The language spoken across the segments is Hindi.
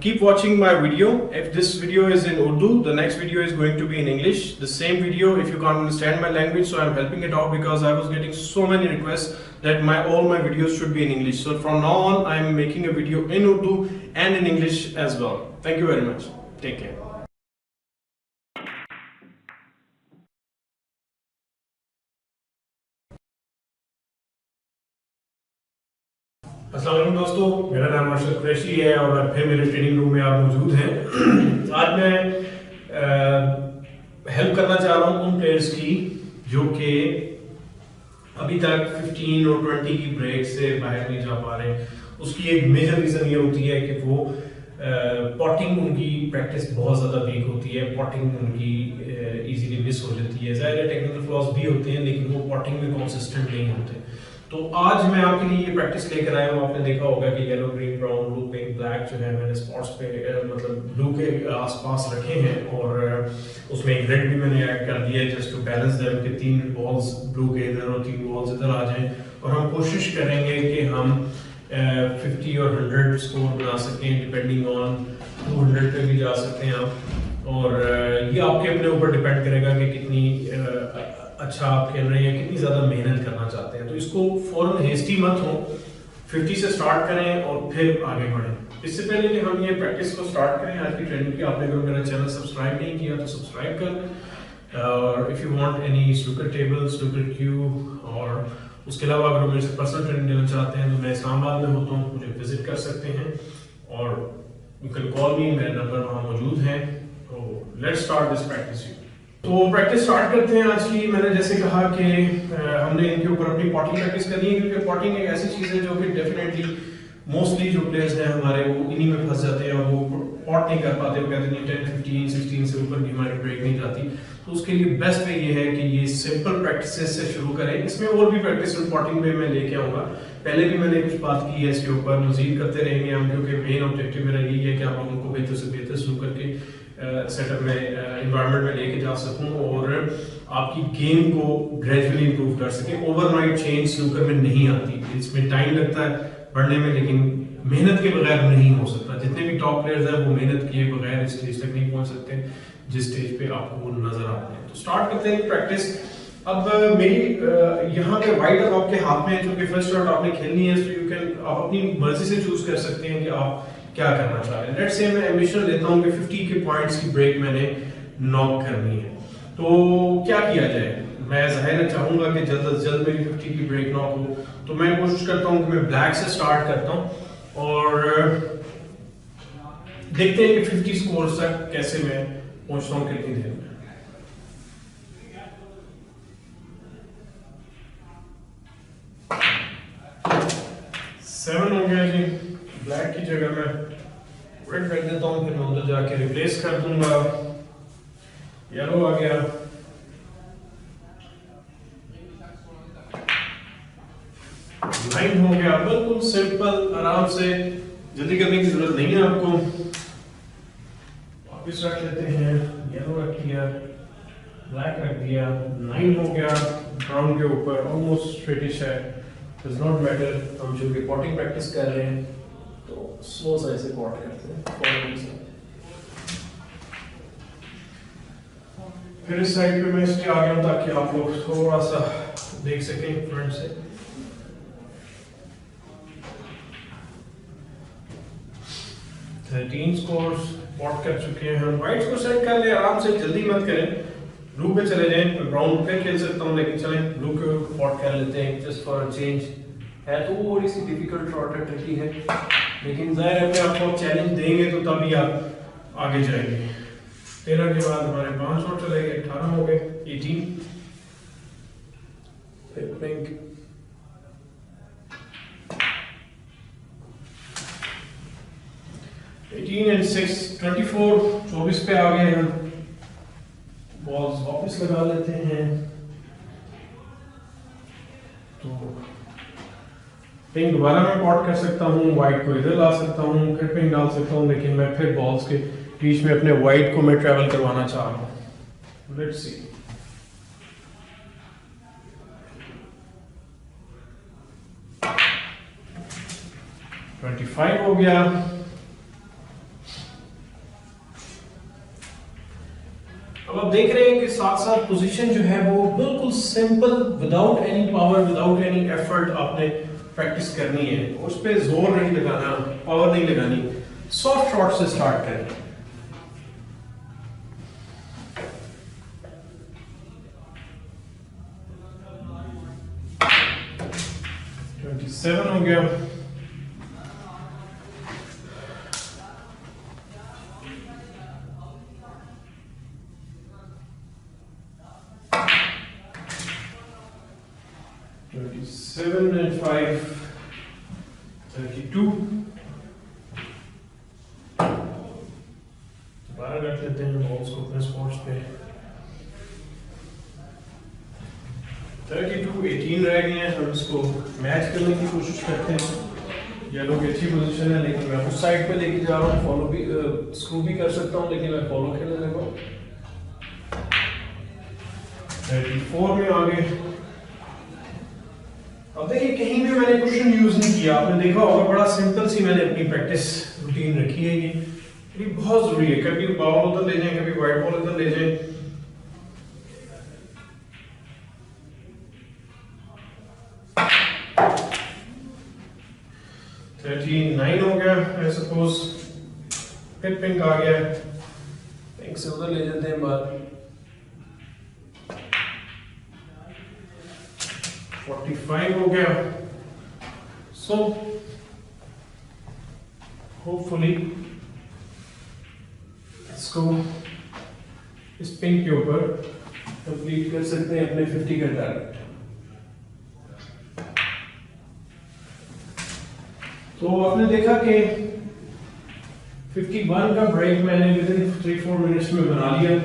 Keep watching my video. If this video is in Urdu, the next video is going to be in English. The same video if you can't understand my language, so I'm helping it out because I was getting so many requests that all my videos should be in English. So from now on, I'm making a video in Urdu and in English as well. Thank you very much. Take care. अस्सलाम वालेकुम दोस्तों, मेरा नाम अर्शद कुरैशी है और फिर मेरे ट्रेनिंग रूम में आप मौजूद हैं। आज मैं हेल्प करना चाह रहा हूँ उन प्लेयर्स की जो कि अभी तक 15 और 20 की ब्रेक से बाहर नहीं जा पा रहे। उसकी एक मेजर रीज़न ये होती है कि वो पॉटिंग उनकी प्रैक्टिस बहुत ज़्यादा वीक होती है। पॉटिंग उनकी इजीली मिस हो जाती है। ज़ाहिर है टेक्निकल फ्लॉज भी होते हैं, लेकिन वो पॉटिंग में कंसिस्टेंट नहीं होते। तो आज मैं आपके लिए ये प्रैक्टिस लेकर आया हूँ। आपने देखा होगा कि yellow, green, brown, blue, pink, black जो है मैंने स्पॉट्स पे मतलब ब्लू के आसपास रखे हैं और उसमें एक रेड भी मैंने ऐड कर दिया है जस्ट टू बैलेंस देम कि 3 बॉल्स ब्लू के इधर और 3 बॉल्स इधर आ जाएं। और हम कोशिश करेंगे कि हम 50 और 100 स्कोर बना सकें, डिपेंडिंग ऑन 200 पे भी जा सकते हैं आप। और ये आपके अपने ऊपर डिपेंड करेगा कि कितनी अच्छा आप खेल रहे हैं, कितनी ज़्यादा मेहनत करना चाहते हैं। तो इसको फौरन हेस्टी मत हो, 50 से स्टार्ट करें और फिर आगे बढ़ें। इससे पहले कि हम ये प्रैक्टिस को स्टार्ट करें आज की ट्रेनिंग की, आपने अगर मेरा चैनल सब्सक्राइब नहीं किया तो सब्सक्राइब कर। और if you want any snooker table, snooker cube और उसके अलावा अगर मेरे से पर्सनल ट्रेनिंग लेना चाहते हैं तो मैं इस्लामाबाद में होता हूँ, मुझे विजिट कर सकते हैं और यू कैन कॉल मी, मेरा नंबर वहाँ मौजूद है। तो लेट्स स्टार्ट दिस प्रैक्टिस। तो प्रैक्टिस स्टार्ट करते हैं आज की। मैंने जैसे कहा कि हमने इनके ऊपर अपनी पॉटिंग प्रैक्टिस करनी है, क्योंकि पॉटिंग एक ऐसी चीज़ है जो कि डेफिनेटली मोस्टली जो प्लेयर्स हैं हमारे वो इन्हीं में फंस जाते हैं और वो पॉट नहीं कर पाते। वो कहते हैं 10, 15, 16 से ऊपर भी हमारी ब्रेक नहीं जाती। तो उसके लिए बेस्ट वे ये है कि ये सिंपल प्रैक्टिस से शुरू करें। इसमें और भी प्रैक्टिस पॉटिंग पे मैं लेके आऊँगा। पहले भी मैंने कुछ बात की है इसके ऊपर, मजीद करते रहेंगे हम, क्योंकि मेन ऑब्जेक्टिव मेरा यही है कि आप लोगों को बेहतर से बेहतर शुरू करके सेटअप में इन्वायरमेंट में लेके जा सकूं और आपकी गेम को ग्रेजुअली इंप्रूव कर सके। ओवरनाइट चेंज स्नूकर में नहीं आती, इसमें टाइम लगता है बढ़ने में, लेकिन मेहनत के बगैर नहीं हो सकता। जितने भी टॉप प्लेयर्स हैं वो मेहनत किए बगैर इस स्टेज तक नहीं पहुंच सकते जिस स्टेज पे आपको वो नजर आते हैं। तो स्टार्ट करते हैं प्रैक्टिस। अब मेरी यहाँ पे वाइड अब आपके हाथ में है, क्योंकि फर्स्ट शॉट आपने खेलनी है, तो यू कैन आप अपनी मर्जी से चूज कर सकते हैं कि आप क्या करना चाह रहे हैं। लेट्स से मैं एम्बिशन लेता हूं कि 50 के पॉइंट्स की ब्रेक मैंने नॉक करनी है। तो क्या किया जाए? मैं जाहिर चाहूंगा कि जल्द से जल्द मेरी 50 की ब्रेक नॉक हो, तो मैं कोशिश करता हूं कि मैं ब्लैक से स्टार्ट करता हूं और देखते हैं कि 50 स्कोर तक कैसे मैं पहुंचता हूं, कितनी देर में। सेवन हो गया जी। ब्लैक की जगह मैं रेड रख देता हूँ, फिर मैं उधर जाके रिप्लेस कर दूंगा। येलो आ गया। लाइन हो गया। बिल्कुल सिंपल, आराम से, जल्दी करने की जरूरत नहीं है आपको। वापिस रख लेते हैं। येलो रख दिया, ब्लैक रख दिया, 9 हो गया ब्राउन के ऊपर, ऑलमोस्ट स्ट्रेटिश है, डज नॉट मैटर। हम जो पॉटिंग प्रैक्टिस कर रहे हैं तो स्लो सा ऐसे पॉट करते हैं। फिर इस साइड पे मैं इसलिए आ गया ताकि आप लोग थोड़ा सा देख सकें फ्रंट से। थर्टीन स्कोर्स पॉट कर चुके हैं हम। वाइट्स को सेट कर ले, आराम से, जल्दी मत करें। ब्लू पे चले जाएं, ब्राउन पे खेल सकता हूँ, लेकिन चलें ब्लू के पॉट कर लेते हैं जस्ट फॉर अ चेंज। है तो थोड़ी सी डिफिकल्ट शॉट है, ट्रिकी है, लेकिन जाहिर है आपको चैलेंज देंगे तो तभी आप आगे जाएंगे। 13 के बाद हमारे 5 शॉट चले गए, 18 हो गए, 18। फिर पिंक, 18 एंड 6, 24, 24 पे आ गए हम। बॉल्स वापस लगा लेते हैं। तो पिंक दोबारा मैं पॉट कर सकता हूँ, व्हाइट को इधर ला सकता हूँ, फिर पिंक डाल सकता हूँ, लेकिन मैं फिर बॉल्स के बीच में अपने व्हाइट को मैं ट्रैवल करवाना चाह रहा हूँ। Let's see. ट्वेंटी 25 हो गया। अब आप देख रहे हैं कि साथ साथ पोजीशन जो है वो बिल्कुल simple, without any power, without any effort आपने प्रैक्टिस करनी है। उस पर जोर नहीं लगाना, पावर नहीं लगानी, सॉफ्ट शॉट से स्टार्ट करें। सेवन हो गया। Seven and 5, 32। दोबारा रख लेते हैं बॉल्स को अपने स्पॉट्स पे। 32, 18 रह गए हैं। हम इसको मैच करने की कोशिश करते हैं। येलो की अच्छी पोजीशन है, लेकिन मैं उस साइड पे लेके जा रहा हूँ। फॉलो भी स्क्रू भी कर सकता हूँ, लेकिन मैं फॉलो खेलने लगा हूँ। 34 में आ गए। अब देखिए कहीं भी मैंने कुशन यूज नहीं किया। आपने देखा होगा बड़ा सिंपल सी मैंने अपनी प्रैक्टिस रूटीन रखी है। ये बहुत जरूरी है। कभी बॉल उधर ले जाएं, कभी वाइट बॉल इधर ले जाएं। $39 हो गया। आई सपोज फिर पिंक आ गया, पिंक से उधर ले जाते हैं बाहर। 45 हो गया। सो होपफुली इसको इस पिंक के ऊपर कंप्लीट कर सकते हैं अपने 50 का टारगेट। तो आपने देखा कि 51 का ब्रेक मैंने विद इन 3-4 मिनट्स में बना लिया,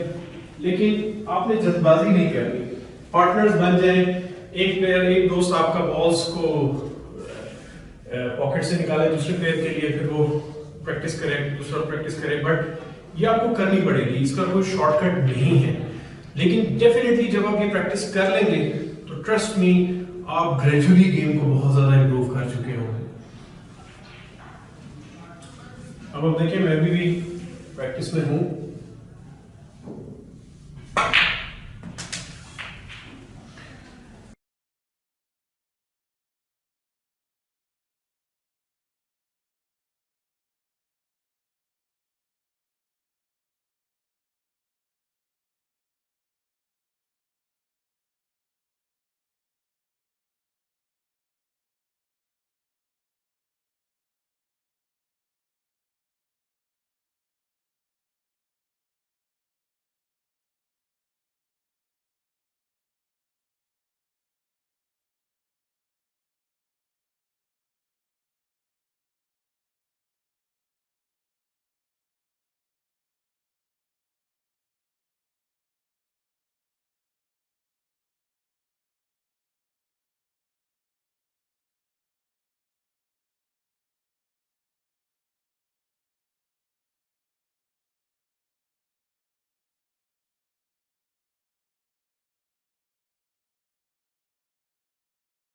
लेकिन आपने जल्दबाजी नहीं करनी। पार्टनर्स बन जाएं। एक प्लेयर, एक दोस्त आपका बॉल्स को पॉकेट से निकाले दूसरे प्लेयर के लिए, फिर वो प्रैक्टिस करे, दूसरा प्रैक्टिस करे। बट ये आपको करनी पड़ेगी, इसका कोई शॉर्टकट नहीं है। लेकिन डेफिनेटली जब आप ये प्रैक्टिस कर लेंगे तो ट्रस्ट मी, आप ग्रेजुअली गेम को बहुत ज्यादा इंप्रूव कर चुके होंगे। अब आप देखिए मैं भी प्रैक्टिस में हूं।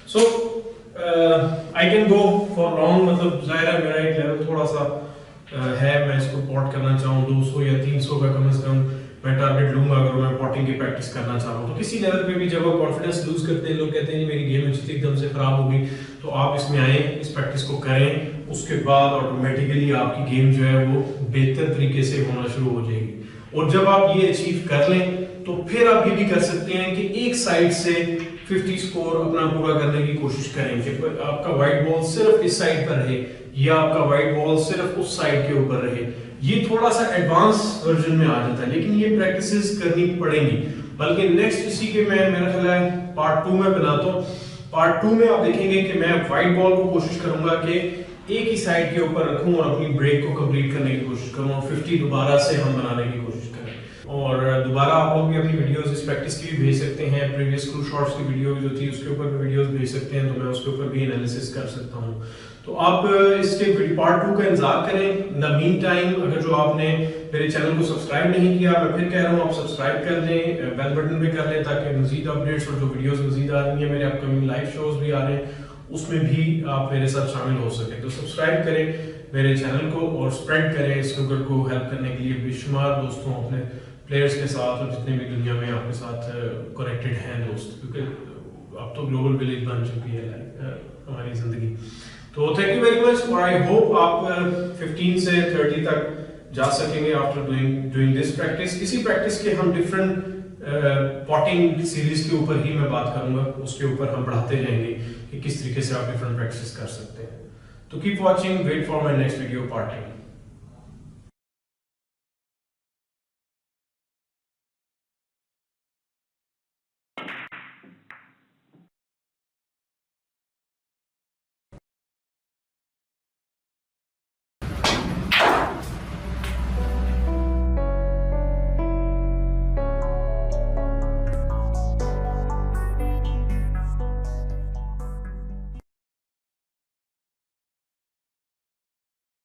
So I can go for long. मतलब जाहिर है मेरा एक लेवल थोड़ा सा है, मैं इसको पॉट करना चाहूँ 200 या 300 का कम से कम मैं टारगेट लूंगा अगर मैं पॉटिंग की प्रैक्टिस करना चाह रहा हूँ। तो किसी लेवल पे भी जब आप कॉन्फिडेंस लूज करते हैं, लोग कहते हैं मेरी गेम अच्छी थी एकदम से खराब हो गई, तो आप इसमें आए, इस प्रैक्टिस को करें, उसके बाद ऑटोमेटिकली आपकी गेम जो है वो बेहतर तरीके से होना शुरू हो जाएगी। और जब आप ये अचीव कर लें तो फिर आप ये भी कर सकते हैं कि एक साइड से 50 स्कोर अपना पूरा करने की कोशिश करें कि आपका वाइट बॉल सिर्फ इस साइड पर रहे या आपका वाइट बॉल सिर्फ उस साइड के ऊपर रहे। ये थोड़ा सा एडवांस वर्जन में आ जाता है, लेकिन ये प्रैक्टिसेस करनी पड़ेंगी। बल्कि नेक्स्ट इसी के मैं मेरा ख्याल है पार्ट 2 में बनाता हूँ। पार्ट 2 में आप देखेंगे कि मैं वाइट बॉल को कोशिश करूंगा कि एक ही साइड के ऊपर रखूं और अपनी ब्रेक को कंप्लीट करने की कोशिश करूं और 50 दोबारा से हम बनाने की कोशिश करें। और दोबारा आप लोग भी अपनी वीडियोस इस प्रैक्टिस की भी भेज सकते हैं। प्रीवियस स्क्रू शॉट्स की वीडियो जो थी उसके ऊपर भी वीडियोस भेज सकते हैं, तो मैं उसके ऊपर भी एनालिसिस कर सकता हूं। तो आप इसके पार्ट 2 का इंतजार करें। इन द मीन टाइम अगर जो आपने मेरे चैनल को सब्सक्राइब नहीं किया, मैं फिर कह रहा हूँ आप सब्सक्राइब कर लें, बेल बटन पे कर लें, ताकि मजीद अपडेट्स और जो वीडियोस मजीद आ रही हैं, मेरे अपकमिंग लाइव शोज भी आ रहे हैं, उसमें भी आप मेरे साथ शामिल हो सके। तो सब्सक्राइब करें मेरे चैनल को और स्प्रेड करें स्नूकर को हेल्प करने के लिए बेशुमार दोस्तों अपने प्लेयर्स के साथ और जितने भी दुनिया में आपके साथ कनेक्टेड हैं दोस्त, क्योंकि अब तो ग्लोबल विलेज बन चुकी है हमारी ज़िंदगी। तो थैंक यू वेरी मच और आई होप आप 15 से 30 तक जा सकेंगे आफ्टर डूइंग दिस प्रैक्टिस। इसी प्रैक्टिस के हम डिफरेंट पॉटिंग सीरीज के ऊपर ही मैं बात करूंगा, उसके ऊपर हम बढ़ाते जाएंगे कि किस तरीके से आप डिफरेंट प्रैक्टिस कर सकते हैं। तो keep watching, wait for my next video part 2।